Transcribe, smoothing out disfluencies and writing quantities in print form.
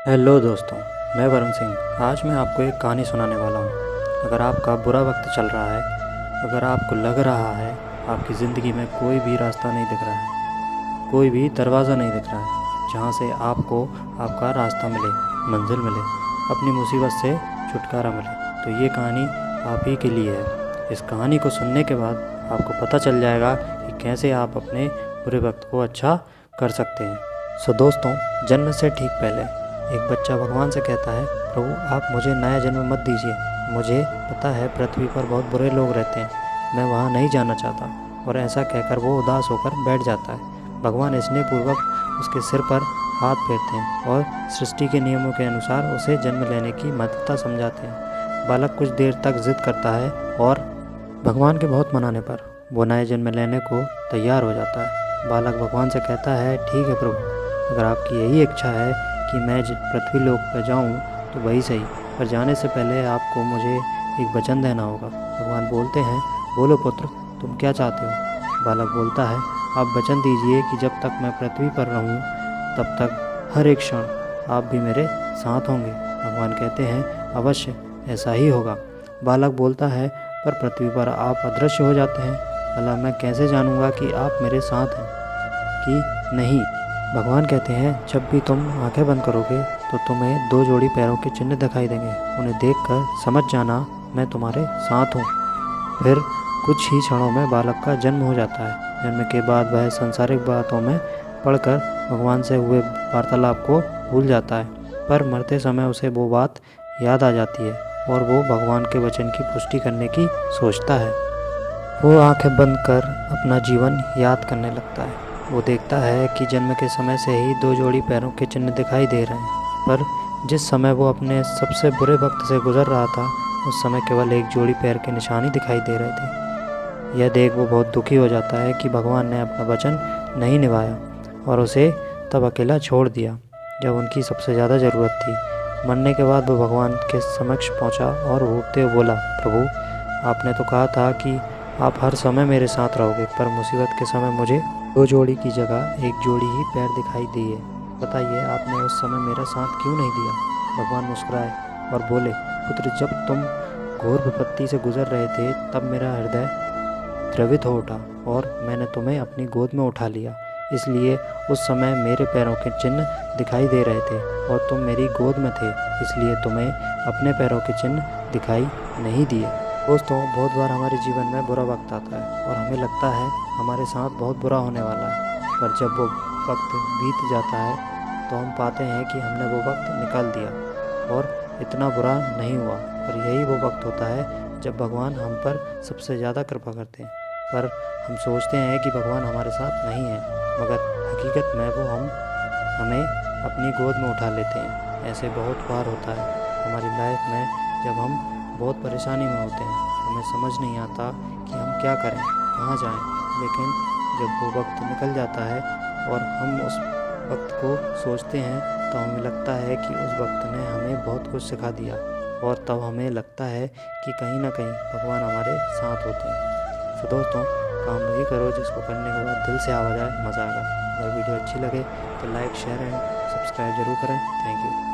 Hello दोस्तों, मैं वरुण सिंह। आज मैं आपको एक कहानी सुनाने वाला हूँ। अगर आपका बुरा वक्त चल रहा है, अगर आपको लग रहा है आपकी ज़िंदगी में कोई भी रास्ता नहीं दिख रहा है, कोई भी दरवाज़ा नहीं दिख रहा है जहाँ से आपको आपका रास्ता मिले, मंजिल मिले, अपनी मुसीबत से छुटकारा मिले, तो ये कहानी आप ही के लिए है। इस कहानी को सुनने के बाद आपको पता चल जाएगा कि कैसे आप अपने बुरे वक्त को अच्छा कर सकते हैं। सो दोस्तों, जन्म से ठीक पहले एक बच्चा भगवान से कहता है, प्रभु आप मुझे नया जन्म मत दीजिए। मुझे पता है पृथ्वी पर बहुत बुरे लोग रहते हैं, मैं वहाँ नहीं जाना चाहता। और ऐसा कहकर वो उदास होकर बैठ जाता है। भगवान स्नेहपूर्वक उसके सिर पर हाथ फेरते हैं और सृष्टि के नियमों के अनुसार उसे जन्म लेने की महत्वता समझाते हैं। बालक कुछ देर तक जिद करता है और भगवान के बहुत मनाने पर वो नए जन्म लेने को तैयार हो जाता है। बालक भगवान से कहता है, ठीक है प्रभु, अगर आपकी यही इच्छा है कि मैं पृथ्वी लोक पर जाऊं तो वही सही, पर जाने से पहले आपको मुझे एक वचन देना होगा। भगवान बोलते हैं, बोलो पुत्र, तुम क्या चाहते हो। बालक बोलता है, आप वचन दीजिए कि जब तक मैं पृथ्वी पर रहूं तब तक हर एक क्षण आप भी मेरे साथ होंगे। भगवान कहते हैं, अवश्य ऐसा ही होगा। बालक बोलता है, पर पृथ्वी पर आप अदृश्य हो जाते हैं, भला मैं कैसे जानूंगा कि आप मेरे साथ हैं कि नहीं। भगवान कहते हैं, जब भी तुम आंखें बंद करोगे तो तुम्हें दो जोड़ी पैरों के चिन्ह दिखाई देंगे, उन्हें देखकर समझ जाना मैं तुम्हारे साथ हूँ। फिर कुछ ही क्षणों में बालक का जन्म हो जाता है। जन्म के बाद वह सांसारिक बातों में पढ़कर भगवान से हुए वार्तालाप को भूल जाता है, पर मरते समय उसे वो बात याद आ जाती है और वो भगवान के वचन की पुष्टि करने की सोचता है। वो आंखें बंद कर अपना जीवन याद करने लगता है। वो देखता है कि जन्म के समय से ही दो जोड़ी पैरों के चिन्ह दिखाई दे रहे हैं, पर जिस समय वो अपने सबसे बुरे वक्त से गुजर रहा था उस समय केवल एक जोड़ी पैर के निशान ही दिखाई दे रहे थे। यह देख वो बहुत दुखी हो जाता है कि भगवान ने अपना वचन नहीं निभाया और उसे तब अकेला छोड़ दिया जब उनकी सबसे ज़्यादा ज़रूरत थी। मरने के बाद वो भगवान के समक्ष पहुंचा और रोते हुए बोला, प्रभु आपने तो कहा था कि आप हर समय मेरे साथ रहोगे, पर मुसीबत के समय मुझे दो जोड़ी की जगह एक जोड़ी ही पैर दिखाई दिए। बताइए आपने उस समय मेरा साथ क्यों नहीं दिया। भगवान मुस्कुराए और बोले, पुत्र जब तुम घोर विपत्ति से गुजर रहे थे तब मेरा हृदय द्रवित हो उठा और मैंने तुम्हें अपनी गोद में उठा लिया। इसलिए उस समय मेरे पैरों के चिन्ह दिखाई दे रहे थे और तुम मेरी गोद में थे, इसलिए तुम्हें अपने पैरों के चिन्ह दिखाई नहीं दिए। दोस्तों, बहुत बार हमारे जीवन में बुरा वक्त आता है और हमें लगता है हमारे साथ बहुत बुरा होने वाला है, पर जब वो वक्त बीत जाता है तो हम पाते हैं कि हमने वो वक्त निकाल दिया और इतना बुरा नहीं हुआ। और यही वो वक्त होता है जब भगवान हम पर सबसे ज़्यादा कृपा करते हैं, पर हम सोचते हैं कि भगवान हमारे साथ नहीं है, मगर हकीकत में वो हमें अपनी गोद में उठा लेते हैं। ऐसे बहुत बार होता है हमारी लाइफ में, जब हम बहुत परेशानी में होते हैं, हमें समझ नहीं आता कि हम क्या करें, कहाँ जाएं, लेकिन जब वो वक्त निकल जाता है और हम उस वक्त को सोचते हैं तो हमें लगता है कि उस वक्त ने हमें बहुत कुछ सिखा दिया और तब हमें लगता है कि कहीं ना कहीं भगवान हमारे साथ होते हैं। तो दोस्तों, काम वही करो जिसको करने के बाद दिल से आवाज़ आए, मज़ा आएगा। अगर वीडियो अच्छी लगे तो लाइक, शेयर एंड सब्सक्राइब जरूर करें। Thank you.